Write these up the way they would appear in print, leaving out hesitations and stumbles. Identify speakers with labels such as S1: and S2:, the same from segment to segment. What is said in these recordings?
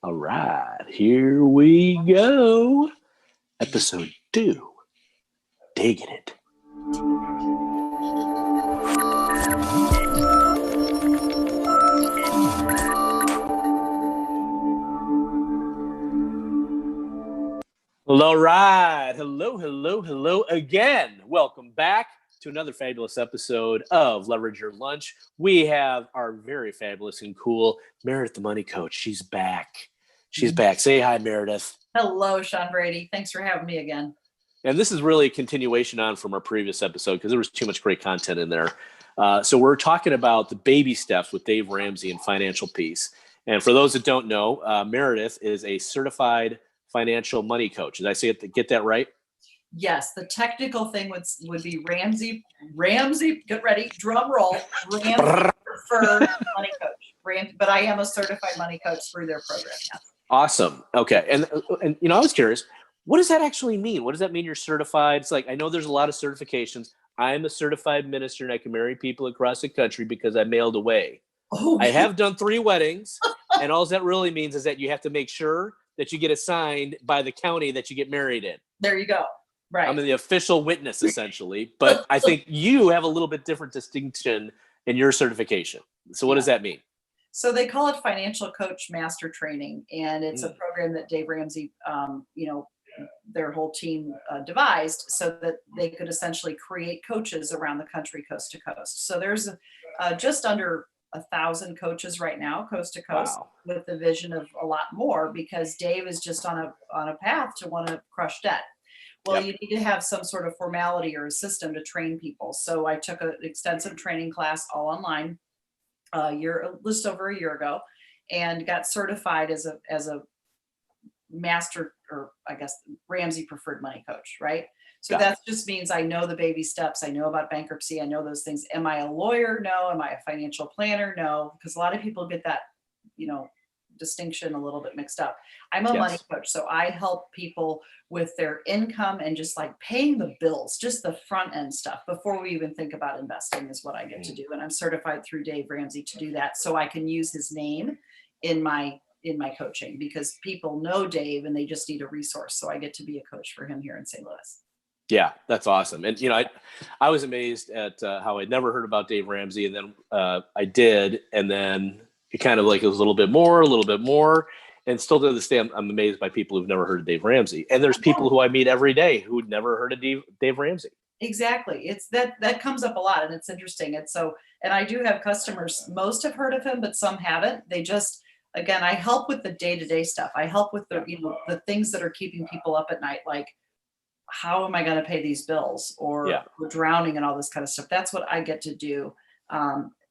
S1: All right, here we go. Episode 2. Digging it. Well, all right. Hello again. Welcome back to another fabulous episode of Leverage Your Lunch. We have our very fabulous and cool Meredith, the Money Coach. She's back. Say hi, Meredith.
S2: Hello, Sean Brady. Thanks for having me again.
S1: And this is really a continuation on from our previous episode because there was too much great content in there. So we're talking about the baby steps with Dave Ramsey and financial peace. And for those that don't know, Meredith is a certified financial money coach. Did I get that right?
S2: Yes, the technical thing would be Ramsey, get ready, drum roll, Ramsey preferred money coach. But I am a certified money coach through their program, yes.
S1: Awesome. Okay. And I was curious, what does that actually mean? What does that mean you're certified? It's like, I know there's a lot of certifications. I'm a certified minister and I can marry people across the country because I mailed away. Oh, I have done 3 weddings. And all that really means is that you have to make sure that you get assigned by the county that you get married in.
S2: There you go. Right.
S1: I'm the official witness, essentially. But I think you have a little bit different distinction in your certification. So what does that mean?
S2: So they call it Financial Coach Master Training. And it's a program that Dave Ramsey, their whole team devised so that they could essentially create coaches around the country, coast to coast. So there's just under 1,000 coaches right now, coast to coast, with the vision of a lot more, because Dave is just on a path to want to crush debt. Well, You need to have some sort of formality or a system to train people. So I took an extensive training class all online just over a year ago, and got certified as a master, or I guess Ramsey preferred money coach, right? So that just means I know the baby steps. I know about bankruptcy. I know those things. Am I a lawyer? No. Am I a financial planner? No. Because a lot of people get that, distinction a little bit mixed up. I'm a money coach. So I help people with their income and just like paying the bills, just the front end stuff before we even think about investing is what I get to do. And I'm certified through Dave Ramsey to do that. So I can use his name in my coaching because people know Dave and they just need a resource. So I get to be a coach for him here in St. Louis.
S1: Yeah, that's awesome. And, I was amazed at how I'd never heard about Dave Ramsey. And then I did. And then it kind of like it was a little bit more. And still to this day, I'm amazed by people who've never heard of Dave Ramsey. And there's people who I meet every day who'd never heard of Dave Ramsey.
S2: Exactly. It's that comes up a lot. And it's interesting. And I do have customers, most have heard of him, but some haven't. They just, again, I help with the day-to-day stuff. I help with the things that are keeping people up at night, like, how am I going to pay these bills, or we're drowning and all this kind of stuff. That's what I get to do.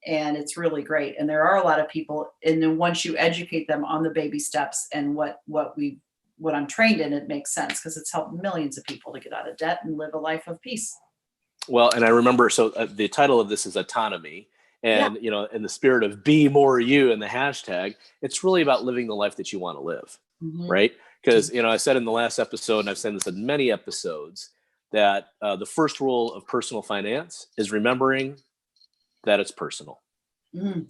S2: And it's really great. And there are a lot of people. And then once you educate them on the baby steps and what I'm trained in, it makes sense because it's helped millions of people to get out of debt and live a life of peace.
S1: Well, and I remember, the title of this is Autonomy. And, in the spirit of be more you and the hashtag, it's really about living the life that you want to live. Mm-hmm. Right. Because, I said in the last episode, and I've said this in many episodes, that the first rule of personal finance is remembering that it's personal.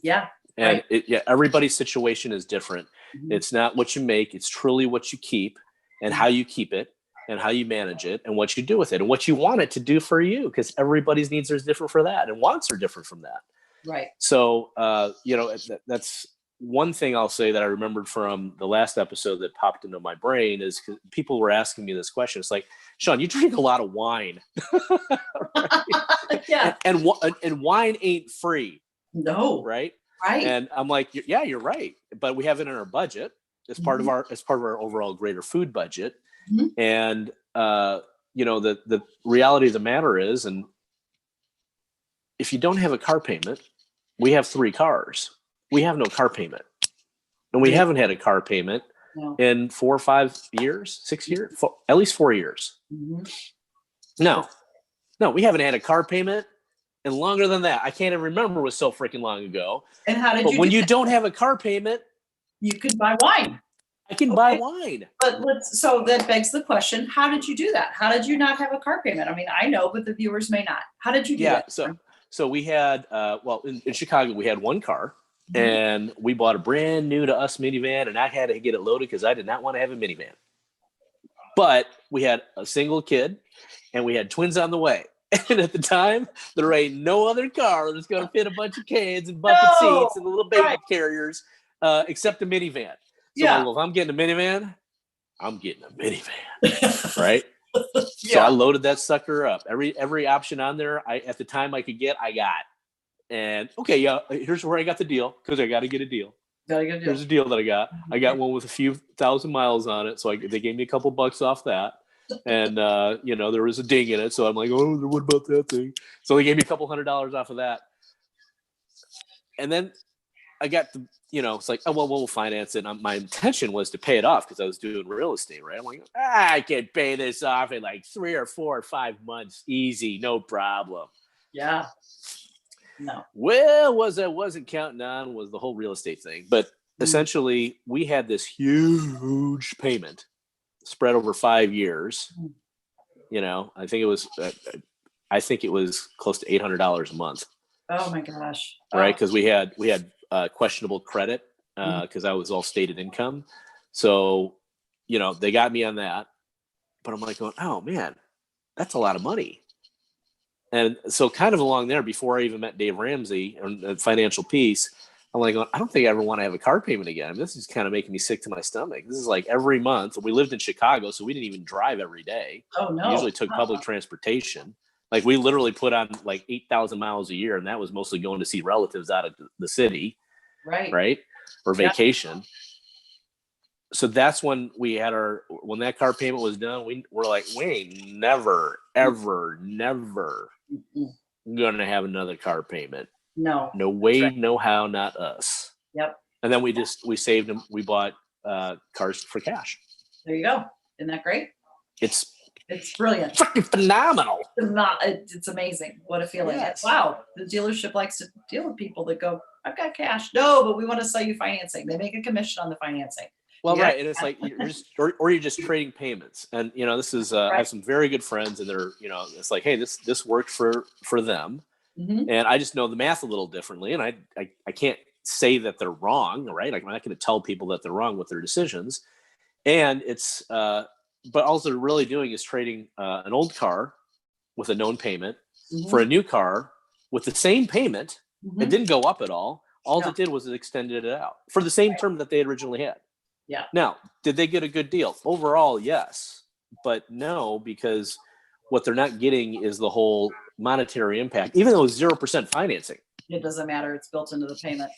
S2: Yeah.
S1: And everybody's situation is different. Mm-hmm. It's not what you make. It's truly what you keep and how you keep it and how you manage it and what you do with it and what you want it to do for you, because everybody's needs are different for that and wants are different from that.
S2: Right.
S1: So, that's one thing I'll say that I remembered from the last episode that popped into my brain is people were asking me this question. It's like, Sean, you drink a lot of wine.
S2: Yeah.
S1: And wine ain't free.
S2: No.
S1: Right.
S2: Right.
S1: And I'm like, yeah, you're right. But we have it in our budget as part of our overall greater food budget. Mm-hmm. And, the reality of the matter is, and if you don't have a car payment, we have 3 cars. We have no car payment, and we haven't had a car payment in 4 or 5 years, 6 years, at least 4 years. Mm-hmm. No, we haven't had a car payment in longer than that. I can't even remember. It was so freaking long ago.
S2: And how did
S1: but when you don't have a car payment,
S2: you can buy wine.
S1: I can buy wine.
S2: But so that begs the question, how did you do that? How did you not have a car payment? I mean, I know, but the viewers may not. How did you do that?
S1: So we had, in Chicago, we had 1 car. and we bought a brand new to us minivan, and I had to get it loaded because I did not want to have a minivan. But we had a single kid, and we had twins on the way. And at the time, there ain't no other car that's going to fit a bunch of kids and bucket seats and little baby carriers, except a minivan. So I'm like, well, if I'm getting a minivan, I'm getting a minivan, right? So I loaded that sucker up. Every option on there, at the time I could get, I got. And here's where I got the deal, because I got to get a deal. Here's a deal that I got. I got one with a few thousand miles on it, so they gave me a couple bucks off that. And there was a ding in it, so I'm like, oh, what about that thing? So they gave me a couple $100 off of that. And then I got the, it's like, oh, well, we'll finance it. And my intention was to pay it off because I was doing real estate, right? I'm like, I can pay this off in like 3 or 4 or 5 months, easy, no problem.
S2: Yeah. No.
S1: Well, I wasn't counting on was the whole real estate thing, but essentially we had this huge payment spread over 5 years. I think it was close to $800 a month.
S2: Oh my gosh!
S1: Right, because we had questionable credit because I was all stated income, so they got me on that. But I'm like going, oh man, that's a lot of money. And so kind of along there, before I even met Dave Ramsey and Financial Peace, I'm like, I don't think I ever want to have a car payment again. This is kind of making me sick to my stomach. This is like every month. We lived in Chicago, so we didn't even drive every day.
S2: Oh no!
S1: We usually took public transportation. Like we literally put on like 8,000 miles a year, and that was mostly going to see relatives out of the city, right, or vacation. So that's when we had when that car payment was done. We're like, we ain't never, ever, never gonna have another car payment. No way, no how, not us.
S2: Yep.
S1: And then we saved them. We bought cars for cash.
S2: There you go. Isn't that great?
S1: It's
S2: brilliant.
S1: Fucking phenomenal.
S2: It's amazing. What a feeling. Yes. Wow. The dealership likes to deal with people that go, I've got cash. No, but we want to sell you financing. They make a commission on the financing.
S1: Well, right. And it's like, you're just trading payments. And, this is, I have some very good friends, and they're, it's like, hey, this worked for them. Mm-hmm. And I just know the math a little differently. And I can't say that they're wrong, right? I'm not going to tell people that they're wrong with their decisions. And it's, but all they're really doing is trading an old car with a known payment for a new car with the same payment. It didn't go up at all. All it did was it extended it out for the same term that they had originally had.
S2: Yeah.
S1: Now, did they get a good deal? Overall, yes. But no, because what they're not getting is the whole monetary impact, even though it's 0% financing.
S2: It doesn't matter. It's built into the payment.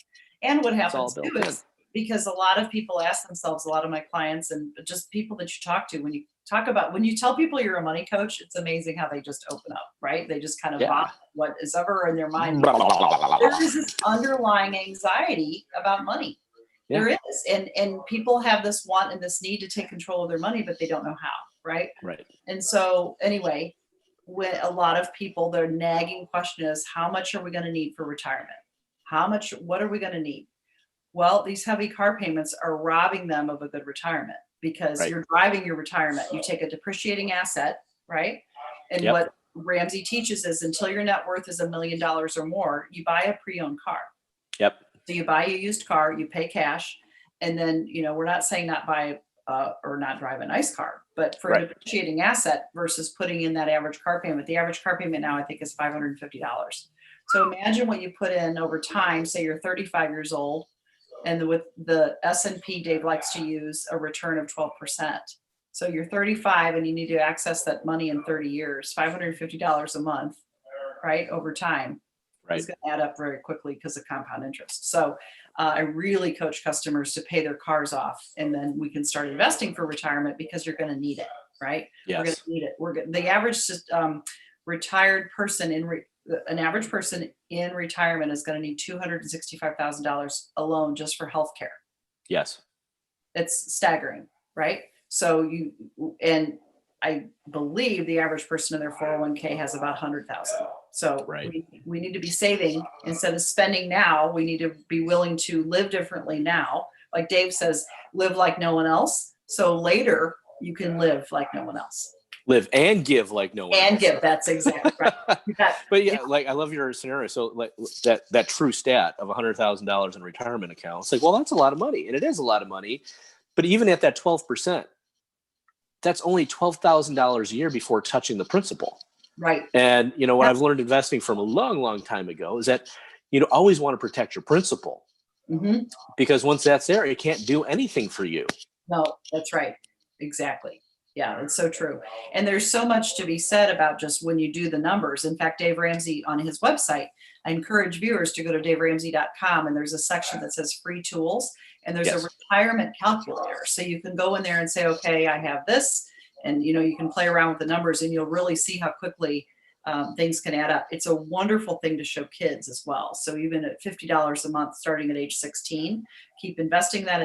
S2: And what happens too is, because a lot of people ask themselves, a lot of my clients and just people that you talk to, when you tell people you're a money coach, it's amazing how they just open up, right? They just kind of vomit what is ever in their mind. There is this underlying anxiety about money. Yeah. There is. And people have this want and this need to take control of their money, but they don't know how, right?
S1: Right.
S2: And so anyway, when a lot of people, their nagging question is, how much are we going to need for retirement? What are we going to need? Well, these heavy car payments are robbing them of a good retirement, because you're driving your retirement. You take a depreciating asset, right? And what Ramsey teaches is, until your net worth is $1 million or more, you buy a pre-owned car.
S1: Yep.
S2: So you buy a used car, you pay cash, and then, we're not saying not buy or not drive a nice car, but for a depreciating asset versus putting in that average car payment. The average car payment now, I think, is $550. So imagine what you put in over time. Say you're 35 years old, and with the S&P, Dave likes to use a return of 12%. So you're 35 and you need to access that money in 30 years, $550 a month, right, over time. It's going to add up very quickly because of compound interest. So I really coach customers to pay their cars off, and then we can start investing for retirement, because you're going to need it, right?
S1: Yes.
S2: We're going to need it. The average retired person an average person in retirement is going to need $265,000 alone just for healthcare.
S1: Yes.
S2: It's staggering, right? So and I believe the average person in their 401k has about 100,000. So we need to be saving instead of spending now. We need to be willing to live differently now. Like Dave says, live like no one else. So later you can live like no one else.
S1: Live and give like no one
S2: And
S1: else.
S2: give. That's exactly right.
S1: But yeah, like I love your scenario. So like that true stat of $100,000 in retirement account. It's like, well, that's a lot of money, and it is a lot of money. But even at that 12%, that's only $12,000 a year before touching the principal.
S2: Right.
S1: And what I've learned investing from a long, long time ago is that you always want to protect your principal, because once that's there, it can't do anything for you.
S2: No, that's right. Exactly. Yeah, it's so true. And there's so much to be said about just when you do the numbers. In fact, Dave Ramsey on his website, I encourage viewers to go to daveramsey.com, and there's a section that says free tools, and there's a retirement calculator. So you can go in there and say, okay, I have this, and you can play around with the numbers, and you'll really see how quickly things can add up. It's a wonderful thing to show kids as well. So even at $50 a month, starting at age 16, keep investing that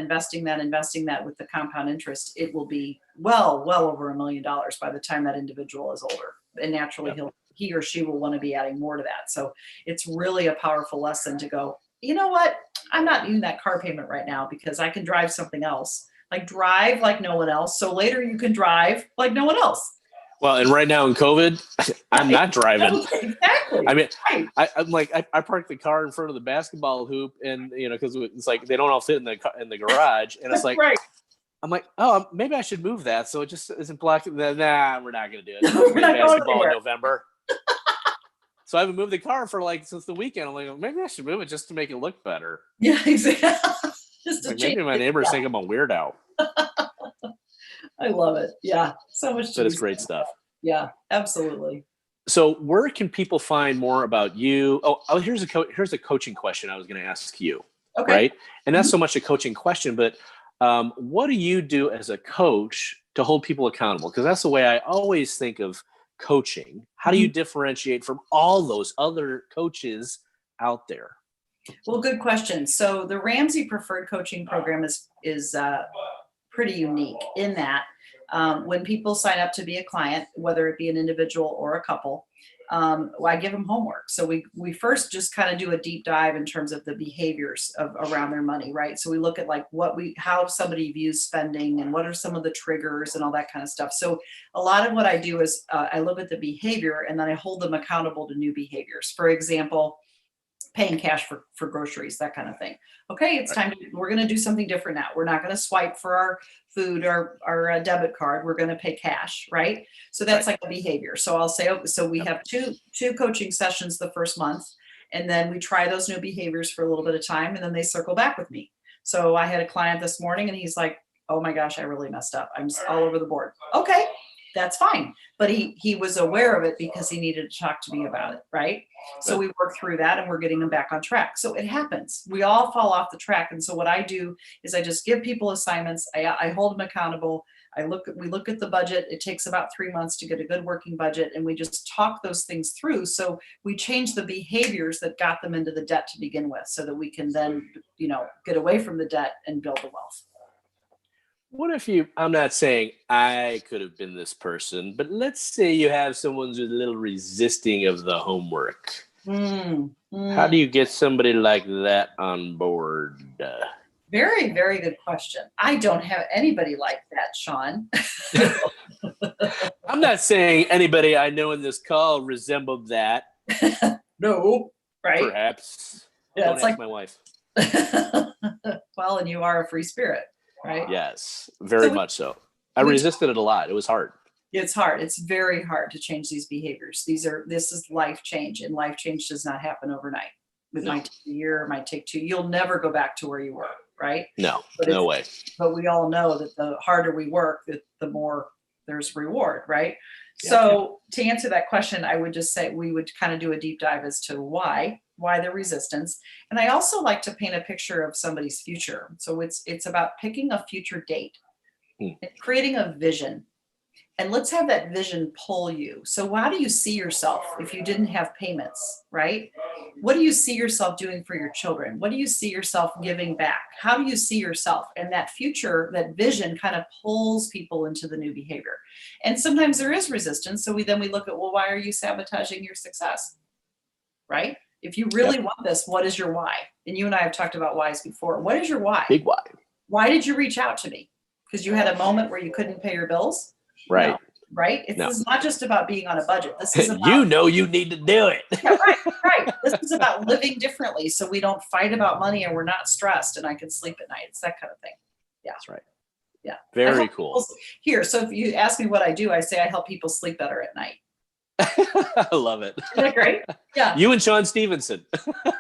S2: with the compound interest. It will be well over $1 million by the time that individual is older. And naturally he or she will want to be adding more to that. So it's really a powerful lesson to go, you know what? I'm not needing that car payment right now because I can drive something else. Like drive like no one else. So later you can drive like no one else.
S1: Well, and right now in COVID, I'm not driving.
S2: Exactly.
S1: I mean, I'm like, I parked the car in front of the basketball hoop, and because it's like they don't all fit in the garage, and it's like, I'm like, oh, maybe I should move that so it just isn't blocking. Nah, we're not gonna do it.
S2: We're not
S1: basketball in November. So I haven't moved the car for since the weekend. I'm like, maybe I should move it just to make it look better.
S2: Yeah, exactly. Just to
S1: maybe my neighbors think I'm a weirdo.
S2: I love it. Yeah. So much.
S1: That is great stuff.
S2: Yeah, absolutely.
S1: So where can people find more about you? Oh, here's a coaching question I was going to ask you. Okay. Right. And not so much a coaching question, but what do you do as a coach to hold people accountable? Because that's the way I always think of coaching. How do you differentiate from all those other coaches out there?
S2: Well, good question. So the Ramsey Preferred Coaching Program is pretty unique in that when people sign up to be a client, whether it be an individual or a couple, I give them homework. So we first just kind of do a deep dive in terms of the behaviors around their money, right? So we look at how somebody views spending and what are some of the triggers and all that kind of stuff. So a lot of what I do is I look at the behavior and then I hold them accountable to new behaviors. For example, paying cash for groceries, that kind of thing. Okay, it's time we're going to do something different now. We're not going to swipe for our food or our debit card. We're going to pay cash, right? So that's like a behavior. So I'll say, so we have two coaching sessions the first month, and then we try those new behaviors for a little bit of time, and then they circle back with me. So I had a client this morning, and he's like, oh my gosh, I really messed up. I'm all over the board. Okay, that's fine. But he was aware of it because he needed to talk to me about it, right? So we work through that and we're getting them back on track. So it happens. We all fall off the track. And so what I do is I just give people assignments. I hold them accountable. We look at the budget. It takes about 3 months to get a good working budget. And we just talk those things through. So we change the behaviors that got them into the debt to begin with so that we can then, get away from the debt and build the wealth.
S1: What if I'm not saying I could have been this person, but let's say you have someone who's a little resisting of the homework. How do you get somebody like that on board?
S2: Very, very good question. I don't have anybody like that, Sean.
S1: I'm not saying anybody I know in this call resembled that.
S2: No, right?
S1: Perhaps.
S2: Yeah,
S1: don't ask my wife.
S2: Well, and you are a free spirit. Right?
S1: Yes, very much so. I resisted it a lot. It was hard.
S2: It's hard. It's very hard to change these behaviors. This is life change, and life change does not happen overnight. It might take a year, it might take 2. You'll never go back to where you were, right?
S1: No way.
S2: But we all know that the harder we work, the more there's reward, right? Yeah. So to answer that question, I would just say we would kind of do a deep dive as to why the resistance. And I also like to paint a picture of somebody's future. So it's about picking a future date and creating a vision. And let's have that vision pull you. So how do you see yourself if you didn't have payments, right? What do you see yourself doing for your children? What do you see yourself giving back? How do you see yourself? And that future, that vision kind of pulls people into the new behavior. And sometimes there is resistance. So we look at, well, why are you sabotaging your success, right? If you really want this, what is your why? And you and I have talked about whys before. What is your why?
S1: Big why.
S2: Why did you reach out to me? Because you had a moment where you couldn't pay your bills?
S1: Right.
S2: No. right? This is not just about being on a budget. This is about,
S1: you need to do it.
S2: Yeah, right. This is about living differently so we don't fight about money and we're not stressed and I can sleep at night. It's that kind of thing. Yeah.
S1: That's right.
S2: Yeah.
S1: Very cool.
S2: Here, so if you ask me what I do, I say I help people sleep better at night.
S1: I love it.
S2: Isn't that great? Yeah.
S1: You and Sean Stevenson.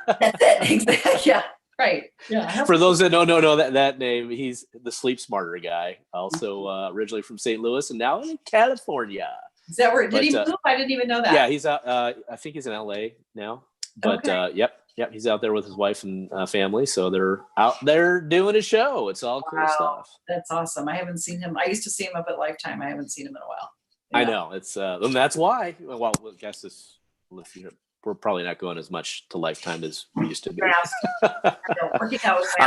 S2: That's it. Exactly. Yeah. Right. Yeah.
S1: For those that don't know that name, he's the Sleep Smarter guy, also originally from St. Louis and now in California.
S2: Is that where did he move? I didn't even know that.
S1: Yeah, he's out. I think he's in LA now. But yep, he's out there with his wife and family. So they're out there doing a show. It's all cool stuff.
S2: That's awesome. I haven't seen him. I used to see him up at Lifetime. I haven't seen him in a while.
S1: Yeah. I know. It's and that's why. Well, I guess we're probably not going as much to Lifetime as we used to be. I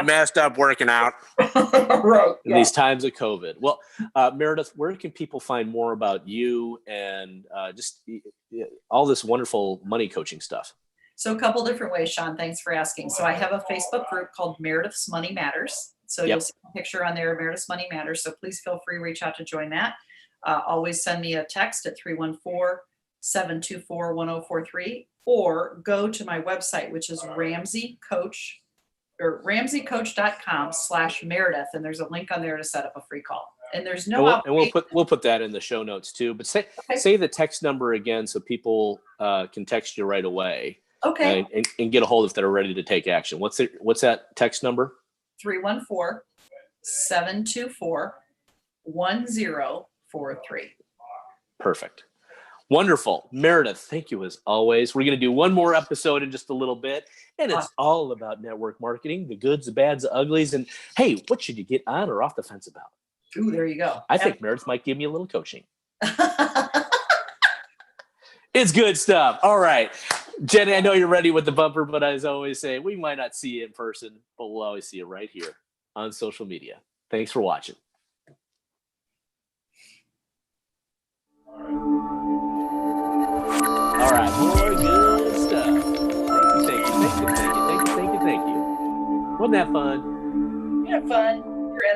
S1: messed up working out.
S2: Right.
S1: In these times of COVID. Well, Meredith, where can people find more about you and just all this wonderful money coaching stuff?
S2: So a couple different ways, Sean. Thanks for asking. So I have a Facebook group called Meredith's Money Matters. So you'll see a picture on there of Meredith's Money Matters. So please feel free to reach out to join that. Always send me a text at 314-724-1043 or go to my website, which is ramseycoach.com/Meredith. And there's a link on there to set up a free call. And there's no
S1: and we'll put that in the show notes too. But say the text number again so people can text you right away.
S2: Okay.
S1: And get a hold if they're ready to take action. What's that text number?
S2: 314-724-1043.
S1: Perfect. Wonderful. Meredith, thank you as always. We're going to do one more episode in just a little bit, and it's all about network marketing, the goods, the bads, the uglies, and hey, what should you get on or off the fence about?
S2: Ooh, there you go.
S1: I think Meredith might give me a little coaching. It's good stuff. All right. Jenny, I know you're ready with the bumper, but as I always say, we might not see you in person, but we'll always see you right here on social media. Thanks for watching. All right, more good stuff. Thank you. Wasn't that fun?
S2: Yeah, fun.